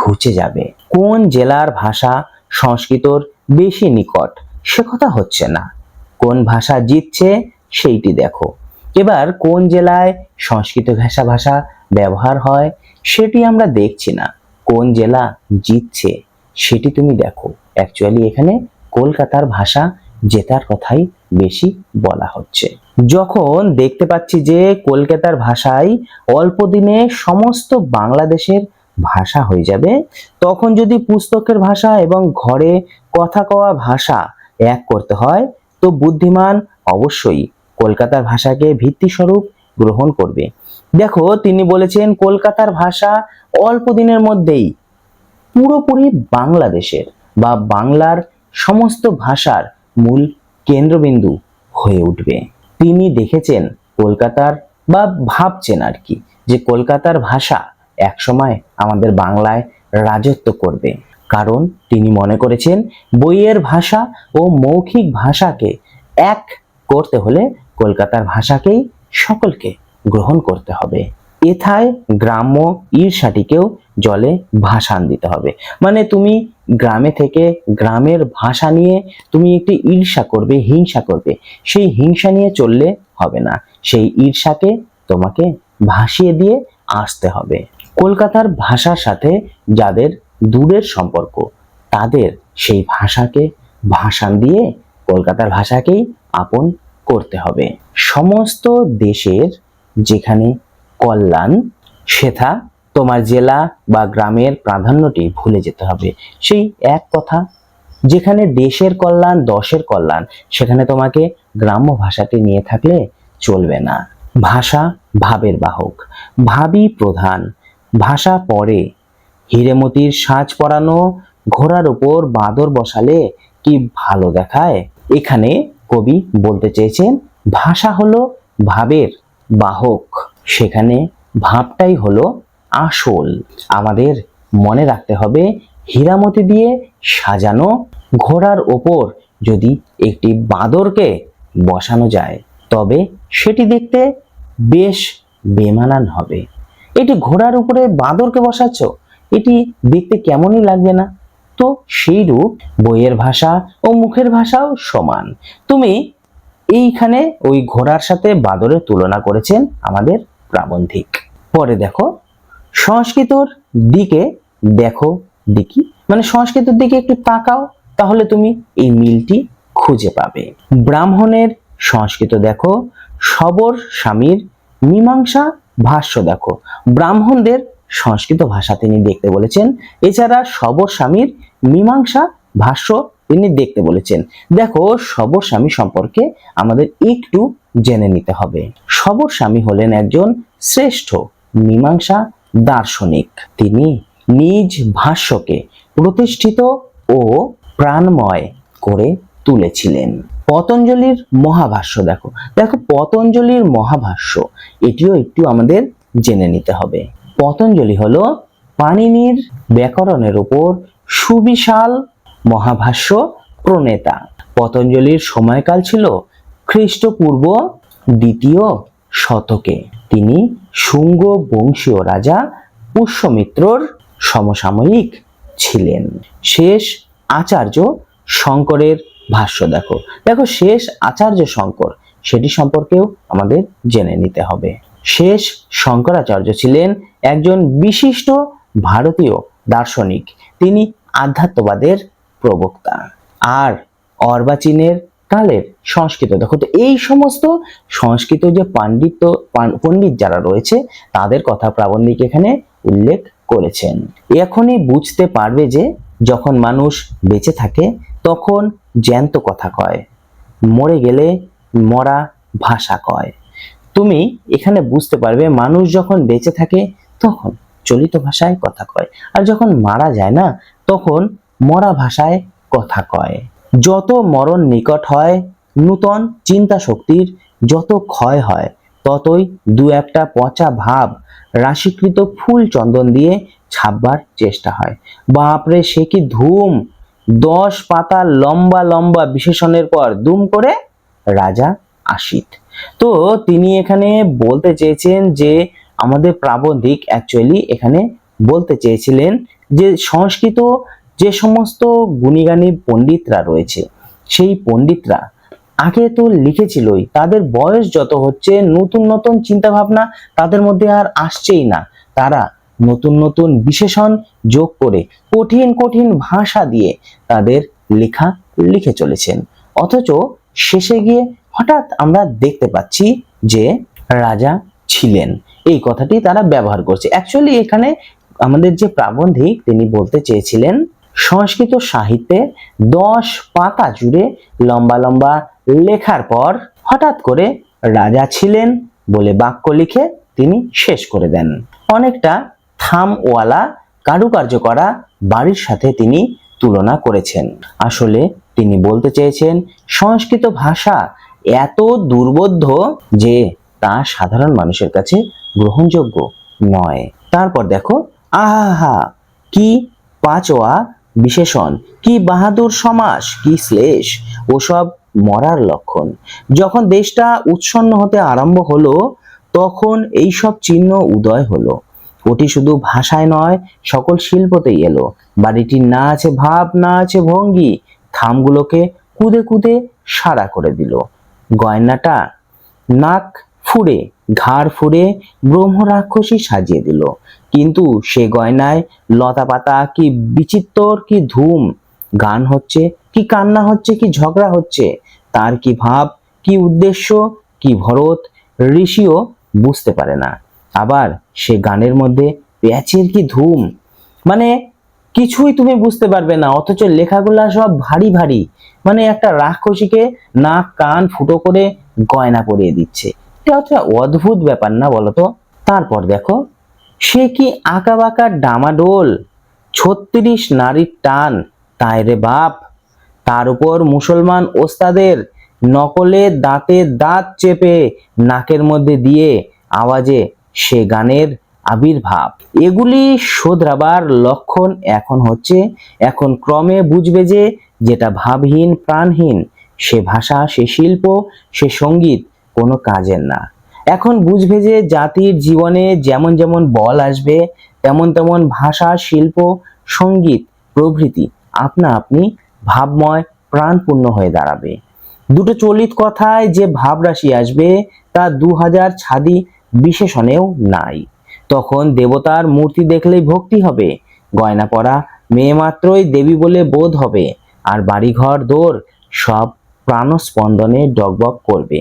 ঘুচে যাবে। কোন জেলার ভাষা সংস্কৃতর বেশি নিকট সে কথা হচ্ছে না, কোন ভাষা জিতছে সেইটি দেখো। এবার কোন জেলায় সংস্কৃত ভাষা ব্যবহার হয় সেটি আমরা দেখছি না, কোন জেলা জিতছে সেটি তুমি দেখো। অ্যাকচুয়ালি এখানে কলকাতার ভাষা জেতার কথাই বেশি বলা হচ্ছে। যখন দেখতে পাচ্ছি যে কলকাতার ভাষাই অল্প দিনে সমস্ত বাংলাদেশের ভাষা হয়ে যাবে, তখন যদি পুস্তকের ভাষা এবং ঘরে কথা কওয়া ভাষা এক করতে হয়, তো বুদ্ধিমান অবশ্যই কলকাতার ভাষাকে ভিত্তিস্বরূপ গ্রহণ করবে। দেখো, তিনি বলেছেন কলকাতার ভাষা অল্প দিনের মধ্যেই পুরোপুরি বাংলাদেশের বা বাংলার সমস্ত ভাষার মূল কেন্দ্রবিন্দু হয়ে উঠবে। তিনি দেখেছেন কলকাতার বা ভাবছেন আর কি যে কলকাতার ভাষা একসময় আমাদের বাংলায় রাজত্ব করবে, কারণ তিনি মনে করেছেন বইয়ের ভাষা ও মৌখিক ভাষাকে এক করতে হলে কলকাতার ভাষাকেই সকলকে গ্রহণ করতে হবে। এথায় গ্রাম্য ঈর্ষাটিকেও জলে ভাসান দিতে হবে। মানে তুমি গ্রামে থেকে গ্রামের ভাষা নিয়ে তুমি একটি ঈর্ষা করবে, হিংসা করবে, সেই হিংসা নিয়ে চললে হবে না, সেই ঈর্ষাকে তোমাকে ভাসিয়ে দিয়ে আসতে হবে। কলকাতার ভাষার সাথে যাদের দূরের সম্পর্ক, তাদের সেই ভাষাকে ভাসান দিয়ে কলকাতার ভাষাকেই আপন করতে হবে। সমস্ত দেশের যেখানে কল্যাণ, সেথা তোমার জেলা বা গ্রামের প্রাধান্যটি ভুলে যেতে হবে। সেই এক কথা, যেখানে দেশের কল্যাণ, দশের কল্যাণ, সেখানে তোমাকে গ্রাম্য ভাষাটি নিয়ে থাকলে চলবে না। ভাষা ভাবের বাহক, ভাবই প্রধান, ভাষা পরে। হীরেমতির সাজ পরানো ঘোড়ার উপর বাঁদর বসালে কি ভালো দেখায়। এখানে কবি বলতে চেয়েছেন ভাষা হলো ভাবের বাহক, সেখানে ভাবটাই হলো আসল। আমাদের মনে রাখতে হবে হীরামতি দিয়ে সাজানো ঘোড়ার ওপর যদি একটি বাঁদরকে বসানো যায়, তবে সেটি দেখতে বেশ বেমানান হবে। এটি ঘোড়ার উপরে বাঁদরকে বসাচ্ছ, এটি দেখতে কেমনই লাগবে না? তো সেইরূপ বইয়ের ভাষা ও মুখের ভাষাও সমান। তুমি এইখানে ওই ঘোড়ার সাথে বাঁদরের তুলনা করেছেন আমাদের প্রাবন্ধিক। পরে দেখো, সংস্কৃতর দিকে দেখো দেখি, মানে সংস্কৃতের দিকে একটু তাকাও, তাহলে তুমি এই মিলটি খুঁজে পাবে। ব্রাহ্মণের সংস্কৃত দেখো, সবর স্বামীর মীমাংসা ভাষ্য দেখো। ব্রাহ্মণদের সংস্কৃত ভাষা তিনি দেখতে বলেছেন, এছাড়া সবর স্বামীর মীমাংসা ভাষ্য তিনি দেখতে বলেছেন। দেখো, সবর স্বামী সম্পর্কে আমাদের একটু জেনে নিতে হবে। সবর স্বামী হলেন একজন শ্রেষ্ঠ মীমাংসা দার্শনিক। তিনি নিজ ভাষ্যকে প্রতিষ্ঠিত ও প্রাণময় করে তুলেছিলেন। পতঞ্জলির মহাভাষ্য দেখো, পতঞ্জলির মহাভাষ্য এটিও একটু আমাদের জেনে নিতে হবে। পতঞ্জলি হলো পাণিনির ব্যাকরণের উপর সুবিশাল মহাভাষ্য প্রণেতা। পতঞ্জলির সময়কাল ছিল খ্রিস্টপূর্ব 2য় শতকে। তিনি শুঙ্গ বংশীয় রাজা পুষ্যমিত্রর সমসাময়িক ছিলেন। শেষ আচার্য শঙ্করের ভাষ্য দেখো, শেষ আচার্য শঙ্কর, সেটি সম্পর্কেও আমাদের জেনে নিতে হবে। শেষ শঙ্করাচার্য ছিলেন একজন বিশিষ্ট ভারতীয় দার্শনিক। তিনি আধ্যাত্মবাদের প্রবক্তা। আর অর্বাচীনের কালের সংস্কৃত দেখো, তো এই সমস্ত সংস্কৃত যে পণ্ডিত যারা রয়েছে, তাদের কথা প্রাবন্ধিক এখানে উল্লেখ করেছেন। এখনই বুঝতে পারবে যে যখন মানুষ বেঁচে থাকে তখন জ্যান্ত কথা কয়, মরে গেলে মরা ভাষা কয়। তুমি এখানে বুঝতে পারবে মানুষ যখন বেঁচে থাকে তখন চলিত ভাষায় কথা কয়, আর যখন মারা যায় না তখন মরা ভাষায় কথা কয়। যত মরণ নিকট হয়, নূতন চিন্তা শক্তির যত ক্ষয় হয়, ততই দু একটা পচা ভাব রাশিকৃত ফুল চন্দন দিয়ে ছাপবার চেষ্টা হয়। বাপরে, সে কি ধুম! 10 পাতা লম্বা লম্বা বিশেষণের পর দুম করে রাজা আসিত। তো তিনি এখানে বলতে চেয়েছেন যে আমাদের প্রাবন্ধিক অ্যাকচুয়ালি এখানে বলতে চেয়েছিলেন যে সংস্কৃত যে সমস্ত গুণীগানী পণ্ডিতরা রয়েছে, সেই পণ্ডিতরা আগে তো লিখেছিলই, তাদের বয়স যত হচ্ছে নতুন নতুন চিন্তা ভাবনা তাদের মধ্যে আর আসছেই না। তারা নতুন নতুন বিশেষণ যোগ করে কঠিন কঠিন ভাষা দিয়ে তাদের লেখা লিখে চলেছেন। অথচ শেষে গিয়ে হঠাৎ আমরা দেখতে পাচ্ছি যে রাজা ছিলেন, এই কথাটি তারা ব্যবহার করছে। অ্যাকচুয়ালি এখানে আমাদের যে প্রাবন্ধিক তিনি বলতে চেয়েছিলেন সংস্কৃত সাহিত্যে 10 পাতা জুড়ে লম্বা লম্বা লেখার পর হঠাৎ করে রাজা ছিলেন বলে বাক্য লিখে তিনি শেষ করে দেন। অনেকটা থামওয়ালা কারুকার্য করা বাড়ির সাথে তিনি তুলনা করেছেন। আসলে তিনি বলতে চেয়েছেন সংস্কৃত ভাষা এত দুর্বোধ্য যে তা সাধারণ মানুষের কাছে গ্রহণযোগ্য নয়। তারপর দেখো, আহা, কি পাঁচোয়া বিশেষণ, কি বাহাদুর সমাস, কি শ্লেষ, ওসব মরার লক্ষণ। যখন দেশটা উচ্ছন্ন হতে আরম্ভ হলো তখন এইসব চিহ্ন উদয় হলো। ওটি শুধু ভাষায় নয়, সকল শিল্পতেই এলো। বাড়িটির না আছে ভাব, না আছে ভঙ্গি, থামগুলোকে কুদে কুদে সারা করে দিল। গয়নাটা নাক ফুঁড়ে ঘাড় ফুঁড়ে ব্রহ্ম রাক্ষসী সাজিয়ে দিল। কিন্তু সে গয়নায় লতা পাতা কি বিচিত্র, কি ধুম! গান হচ্ছে কি কান্না হচ্ছে, কি ঝগড়া হচ্ছে, তার কি ভাব, কি উদ্দেশ্য, কি ভরত ঋষিও বুঝতে পারে না। আবার সে গানের মধ্যে প্যাচের কি ধুম, মানে কিছুই তুমি বুঝতে পারবে না, অথচ লেখাগুলা সব ভারী ভারী। মানে একটা রাক্ষসীকে নাক কান ফুটো করে গয়না পরিয়ে দিচ্ছে। এটা হচ্ছে অদ্ভুত ব্যাপার না, বলতো? তারপর দেখো, সে কি আঁকা বাঁকা ডামাডোল, 36 নারীর টান, তাই রে বাপ! তার উপর মুসলমান ওস্তাদের নকলে দাঁতে দাঁত চেপে নাকের মধ্যে দিয়ে আওয়াজে সে গানের আবির্ভাব। এগুলি শোধরাবার লক্ষণ এখন হচ্ছে। এখন ক্রমে বুঝবে যে যেটা ভাবহীন প্রাণহীন, সে ভাষা, সে শিল্প, সে সঙ্গীত কোনো কাজের না। এখন বুঝবে যে জাতির জীবনে যেমন যেমন বল আসবে তেমন তেমন ভাষা, শিল্প, সঙ্গীত প্রভৃতি আপনা আপনি ভাবময় প্রাণপূর্ণ হয়ে দাঁড়াবে। দুটো চলিত কথায় যে ভাবরাশি আসবে তা 2000 ছাদি বিশেষণেও নাই। তখন দেবতার মূর্তি দেখলেই ভক্তি হবে, গয়না পরা মেয়ে মাত্রই দেবী বলে বোধ হবে, আর বাড়িঘর দোর সব প্রাণস্পন্দনে ডগবগ করবে।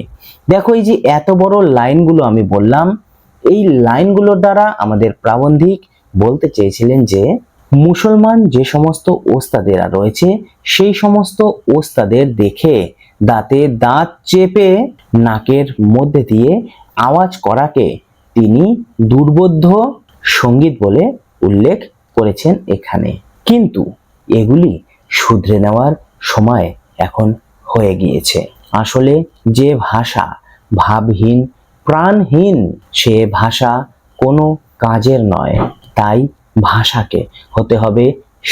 দেখো, এই যে এত বড় লাইনগুলো আমি বললাম, এই লাইনগুলোর দ্বারা আমাদের প্রাবন্ধিক বলতে চেয়েছিলেন যে মুসলমান যে সমস্ত ওস্তাদেরা রয়েছে সেই সমস্ত ওস্তাদের দেখে দাঁতে দাঁত চেপে নাকের মধ্যে দিয়ে আওয়াজ করাকে তিনি দুর্বোধ্য সঙ্গীত বলে উল্লেখ করেছেন এখানে। কিন্তু এগুলি শুধরে নেওয়ার সময় এখন হয়ে গিয়েছে। আসলে যে ভাষা ভাবহীন প্রাণহীন, সে ভাষা কোনো কাজের নয়। তাই ভাষাকে হতে হবে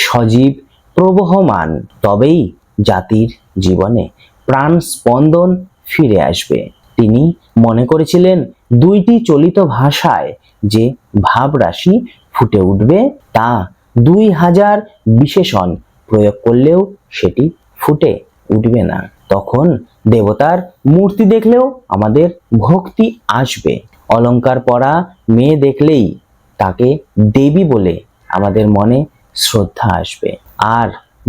সজীব প্রবহমান, তবেই জাতির জীবনে প্রাণ স্পন্দন ফিরে আসবে। তিনি মনে করেছিলেন দুইটি চলিত ভাষায় যে ভাবরাশি ফুটে উঠবে তা 2000 বিশেষণ প্রয়োগ করলেও সেটি ফুটে উঠবে না। তখন দেবতার মূর্তি দেখলেও আমাদের ভক্তি আসবে। অলংকার পরা মেয়ে দেখলেই তাকে দেবী বলে আমাদের মনে শ্রদ্ধা আসবে। আর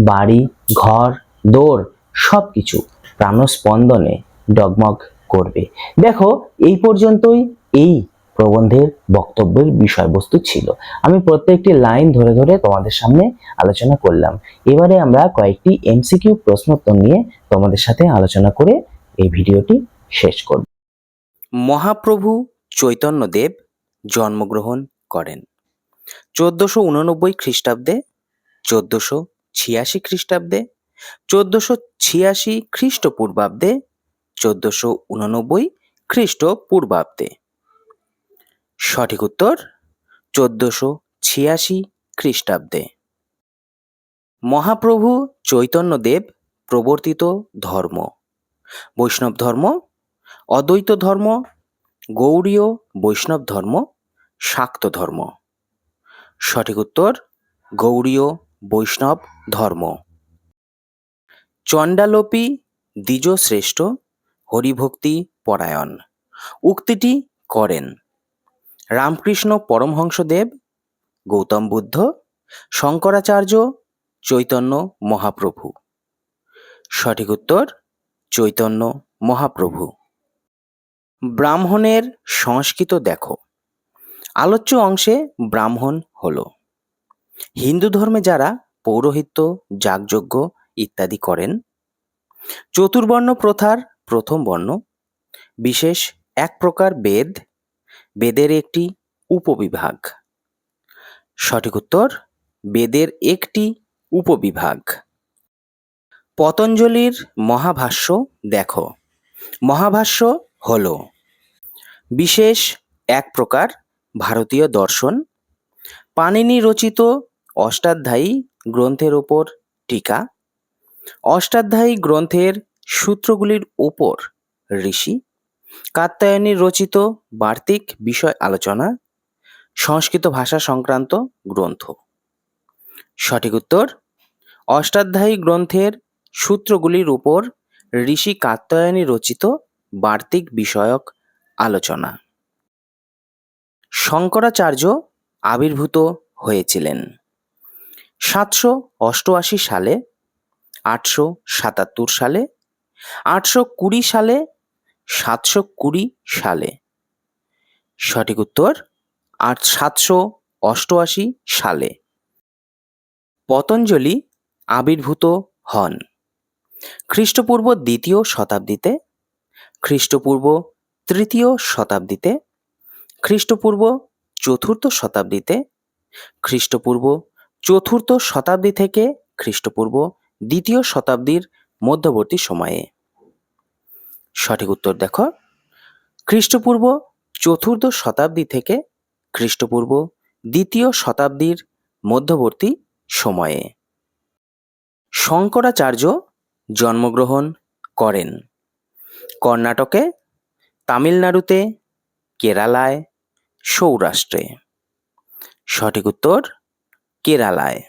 বাড়ি ঘর দোর সবকিছু প্রাণস্পন্দনে ডগমগ করবে। দেখো, এই পর্যন্তই এই প্রবন্ধের বক্তব্যের বিষয়বস্তু ছিল। আমি প্রত্যেকটি লাইন ধরে ধরে তোমাদের সামনে আলোচনা করলাম। এবারে আমরা কয়েকটি এমসিকিউ প্রশ্নোত্তর নিয়ে তোমাদের সাথে আলোচনা করে এই ভিডিওটি শেষ করব। মহাপ্রভু চৈতন্যদেব জন্মগ্রহণ করেন 1489 খ্রিস্টাব্দে, 1486 খ্রিস্টাব্দে, 1486 খ্রিস্টপূর্বাব্দে, 1489 খ্রিস্টপূর্বাব্দে। সঠিক উত্তর 1486 খ্রিস্টাব্দে। মহাপ্রভু চৈতন্যদেব প্রবর্তিত ধর্ম: বৈষ্ণব ধর্ম, অদ্বৈত ধর্ম, গৌড়ীয় বৈষ্ণব ধর্ম, শাক্ত ধর্ম। সঠিক উত্তর গৌড়ীয় বৈষ্ণব ধর্ম। চণ্ডালোপী দ্বিজশ্রেষ্ঠ হরিভক্তি পরায়ণ উক্তিটি করেন রামকৃষ্ণ পরমহংসদেব, গৌতম বুদ্ধ, শঙ্করাচার্য, চৈতন্য মহাপ্রভু। সঠিক উত্তর চৈতন্য মহাপ্রভু। ব্রাহ্মণের সংস্কৃত দেখো। আলোচ্য অংশে ব্রাহ্মণ হল হিন্দু ধর্মে যারা পৌরোহিত্য, যাগযজ্ঞ ইত্যাদি করেন, চতুর্বর্ণ প্রথার প্রথম বর্ণ, বিশেষ এক প্রকার বেদ, বেদের একটি উপবিভাগ। সঠিক উত্তর বেদের একটি উপবিভাগ। পতঞ্জলির মহাভাষ্য দেখো। মহাভাষ্য হল বিশেষ এক প্রকার ভারতীয় দর্শন, পাণিনি রচিত অষ্টাধ্যায়ী গ্রন্থের ওপর টিকা। অষ্টাধ্যায়ী গ্রন্থের সূত্রগুলির ওপর ঋষি কাত্যায়নী রচিত বার্তিক বিষয় আলোচনা, সংস্কৃত ভাষা সংক্রান্ত গ্রন্থ। সঠিক উত্তর অষ্টাধ্যায়ী গ্রন্থের সূত্রগুলির উপর ঋষি কাত্যায়নী রচিত বার্তিক বিষয়ক আলোচনা। শঙ্করাচার্য আবির্ভূত হয়েছিলেন 788 সালে, 877 সালে, 820 সালে, 720 সালে। সঠিক উত্তর 788 সালে। পতঞ্জলি আবির্ভূত হন খ্রিস্টপূর্ব 2য় শতাব্দীতে, খ্রিস্টপূর্ব 3য় শতাব্দীতে, খ্রিস্টপূর্ব 4র্থ শতাব্দীতে, খ্রিস্টপূর্ব 4র্থ শতাব্দী থেকে খ্রিস্টপূর্ব 2য় শতাব্দীর মধ্যবর্তী সময়ে। সঠিক উত্তর দেখো খ্রিস্টপূর্ব 4র্থ শতাব্দী থেকে খ্রিস্টপূর্ব 2য় শতাব্দীর মধ্যবর্তী সময়ে। শঙ্করাচার্য জন্মগ্রহণ করেন কর্ণাটকে, তামিলনাড়ুতে, কেরালায়, সৌরাষ্ট্রে। সঠিক উত্তর কেরালায়।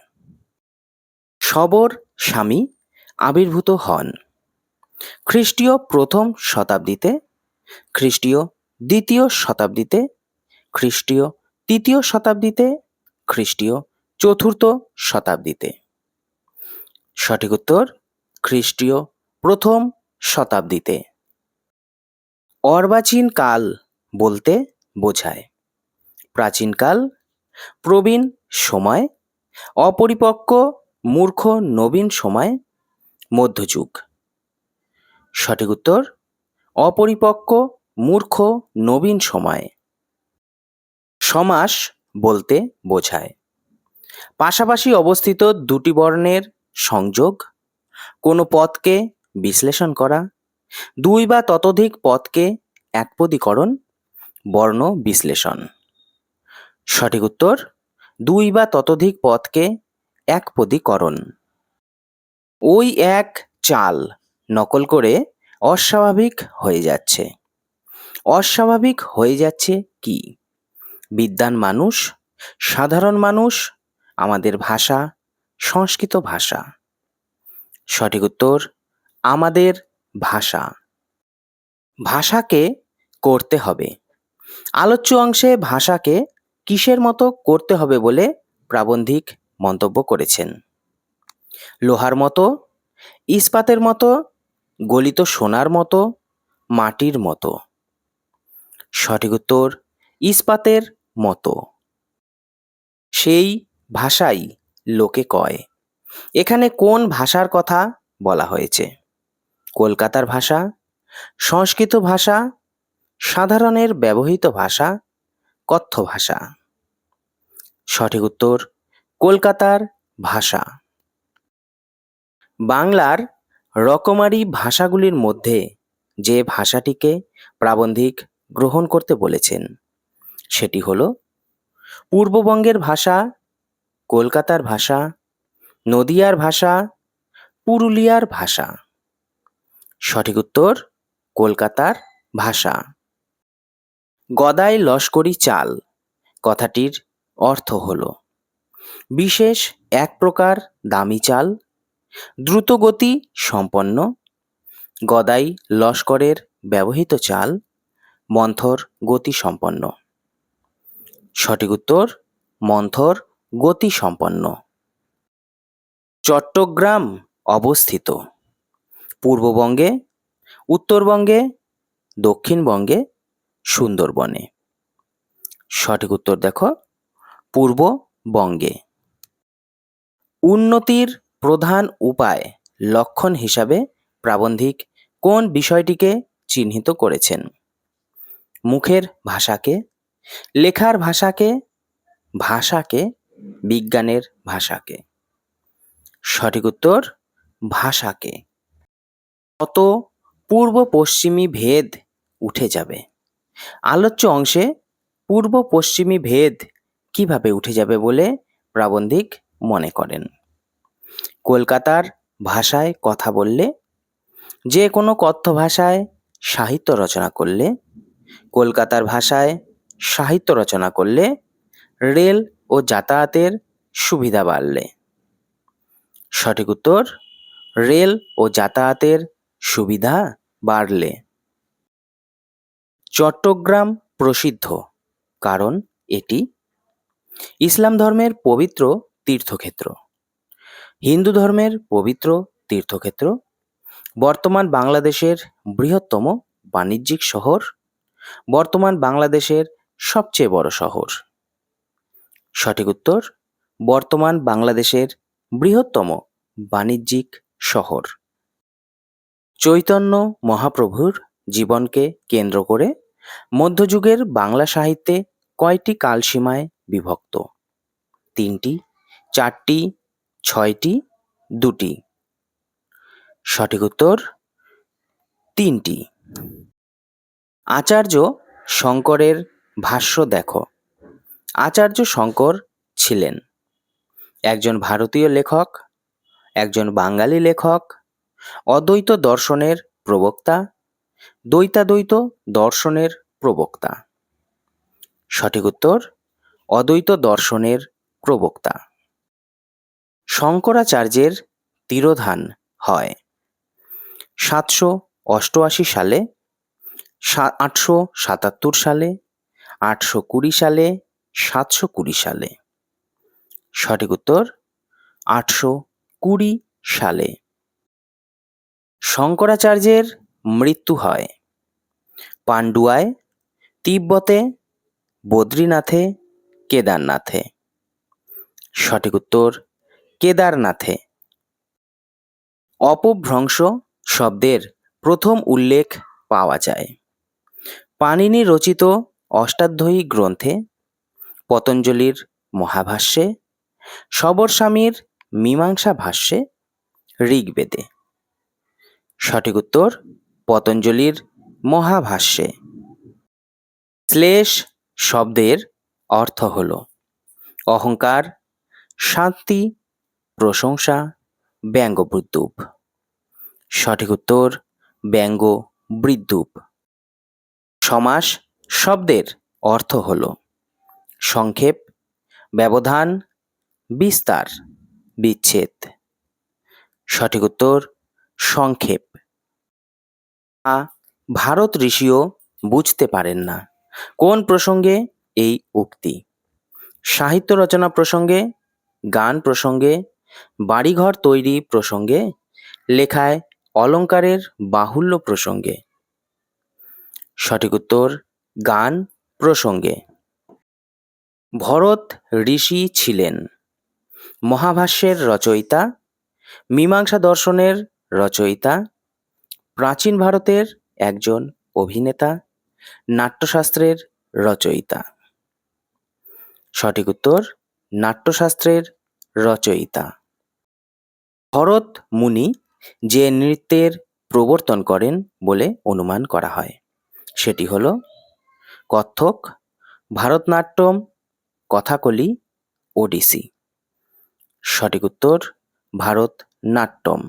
সবর স্বামী আবির্ভূত হন খ্রিস্টীয় 1ম শতাব্দীতে, খ্রিস্টীয় 2য় শতাব্দীতে, খ্রিস্টীয় 3য় শতাব্দীতে, খ্রিস্টীয় 4র্থ শতাব্দীতে। সঠিক উত্তর খ্রিস্টীয় 1ম শতাব্দীতে। অর্বাচীন কাল বলতে বোঝায় প্রাচীনকাল, প্রবীণ সময়, অপরিপক্ব মূর্খ নবীন সময়, মধ্যযুগ। সঠিক উত্তর অপরিপক্ব মূর্খ নবীন সময়। সমাস বলতে বোঝায় পাশাপাশি অবস্থিত দুটি বর্ণের সংযোগ, কোনো পদকে বিশ্লেষণ করা, 2 বা ততোধিক পদকে একপদীকরণ, বর্ণ বিশ্লেষণ। সঠিক উত্তর 2 বা ততোধিক পদকে একপদীকরণ। ওই এক চাল নকল করে অস্বাভাবিক হয়ে যাচ্ছে। অস্বাভাবিক হয়ে যাচ্ছে কি? বিদ্বান মানুষ, সাধারণ মানুষ, আমাদের ভাষা, সংস্কৃত ভাষা। সঠিক উত্তর আমাদের ভাষা। ভাষাকে করতে হবে। আলোচ্য অংশে ভাষাকে কিসের মতো করতে হবে বলে প্রাবন্ধিক মন্তব্য করেছেন? লোহার মতো, ইস্পাতের মতো, গলিত সোনার মতো, মাটির মতো। সঠিক উত্তর ইস্পাতের মতো। সেই ভাষাই লোকে কয়। এখানে কোন ভাষার কথা বলা হয়েছে? কলকাতার ভাষা, সংস্কৃত ভাষা, সাধারণের ব্যবহৃত ভাষা, কথ্য ভাষা। সঠিক উত্তর কলকাতার ভাষা। বাংলার রকমারি ভাষাগুলির মধ্যে যে ভাষাটিকে প্রাবন্ধিক গ্রহণ করতে বলেছেন সেটি হলো পূর্ববঙ্গের ভাষা, কলকাতার ভাষা, নদিয়ার ভাষা, পুরুলিয়ার ভাষা। সঠিক উত্তর কলকাতার ভাষা। গদাই লস্করি চাল কথাটির অর্থ হল বিশেষ এক প্রকার দামি চাল, দ্রুতগতি সম্পন্ন, গদাই লস্করের ব্যবহৃত চাল, মন্থর গতি সম্পন্ন। সঠিক উত্তর মন্থর গতি সম্পন্ন। চট্টগ্রাম অবস্থিত পূর্ববঙ্গে, উত্তরবঙ্গে, দক্ষিণবঙ্গে, সুন্দরবনে। সঠিক উত্তর দেখো পূর্ববঙ্গে। উন্নতির প্রধান উপায় লক্ষণ হিসাবে প্রাবন্ধিক কোন বিষয়টিকে চিহ্নিত করেছেন? মুখের ভাষাকে, লেখার ভাষাকে, ভাষাকে, বিজ্ঞানের ভাষাকে। সঠিক উত্তর ভাষাকে। কত পূর্ব পশ্চিমী ভেদ উঠে যাবে? আলোচ্য অংশে পূর্ব পশ্চিমী ভেদ কিভাবে উঠে যাবে বলে প্রাবন্ধিক মনে করেন? কলকাতার ভাষায় কথা বললে, যে কোনো কথ্য ভাষায় সাহিত্য রচনা করলে, কলকাতার ভাষায় সাহিত্য রচনা করলে, রেল ও যাতায়াতের সুবিধা বাড়লে। সঠিক উত্তর রেল ও যাতায়াতের সুবিধা বাড়লে। চট্টগ্রাম প্রসিদ্ধ কারণ এটি ইসলাম ধর্মের পবিত্র তীর্থক্ষেত্র, হিন্দু ধর্মের পবিত্র তীর্থক্ষেত্র, বর্তমান বাংলাদেশের বৃহত্তম বাণিজ্যিক শহর, বর্তমান বাংলাদেশের সবচেয়ে বড় শহর। সঠিক উত্তর বর্তমান বাংলাদেশের বৃহত্তম বাণিজ্যিক শহর। চৈতন্য মহাপ্রভুর জীবনকে কেন্দ্র করে মধ্যযুগের বাংলা সাহিত্যে কয়টি কালসীমায় বিভক্ত? 3টি, 4টি, 6টি, 2টি। সঠিক উত্তর 3টি। আচার্য শঙ্করের ভাষ্য দেখো। আচার্য শঙ্কর ছিলেন একজন ভারতীয় লেখক, একজন বাঙালি লেখক, অদ্বৈত দর্শনের প্রবক্তা, দ্বৈতাদ্বৈত দর্শনের প্রবক্তা। সঠিক উত্তর অদ্বৈত দর্শনের প্রবক্তা। শঙ্করাচার্যের তিরোধান হয় 788 সালে, 877 সালে, 820 সালে, 720 সালে। সঠিক উত্তর 820 সালে। শঙ্করাচার্যের মৃত্যু হয় পান্ডুয়ায়, তিব্বতে, বদ্রীনাথে, কেদারনাথে। সঠিক উত্তর কেদারনাথে। অপভ্রংশ শব্দের প্রথম উল্লেখ পাওয়া যায় পাণিনি রচিত অষ্টাধ্যায়ী গ্রন্থে, পতঞ্জলির মহাভাষ্যে, সবরস্বামীর মীমাংসা ভাষ্যে, ঋগ্বেদে। সঠিক উত্তর পতঞ্জলির মহাভাষ্যে। শ্লেষ শব্দের অর্থ হল অহংকার, শান্তি, প্রশংসা, ব্যঙ্গবৃদ্রূপ। সঠিক উত্তর ব্যঙ্গবৃদ্রূপ। সমাস শব্দের অর্থ হল সংক্ষেপ, ব্যবধান, বিস্তার, বিচ্ছেদ। সঠিক উত্তর সংক্ষেপ। ভারত ঋষিও বুঝতে পারেন না কোন প্রসঙ্গে এই উক্তি? সাহিত্য রচনা প্রসঙ্গে, গান প্রসঙ্গে, বাড়িঘর তৈরি প্রসঙ্গে, লেখায় অলঙ্কারের বাহুল্য প্রসঙ্গে। সঠিক উত্তর গান প্রসঙ্গে। ভরত ঋষি ছিলেন মহাভাষ্যের রচয়িতা, মীমাংসা দর্শনের রচয়িতা, প্রাচীন ভারতের একজন অভিনেতা, নাট্যশাস্ত্রের রচয়িতা। সঠিক উত্তর নাট্যশাস্ত্রের রচয়িতা। ভরত মুনি যে নৃত্যের প্রবর্তন করেন বলে অনুমান করা হয় সেটি হল কত্থক, ভারতনাট্যম, কথাকলি, ওডিসি। সঠিক উত্তর ভারতনাট্যম।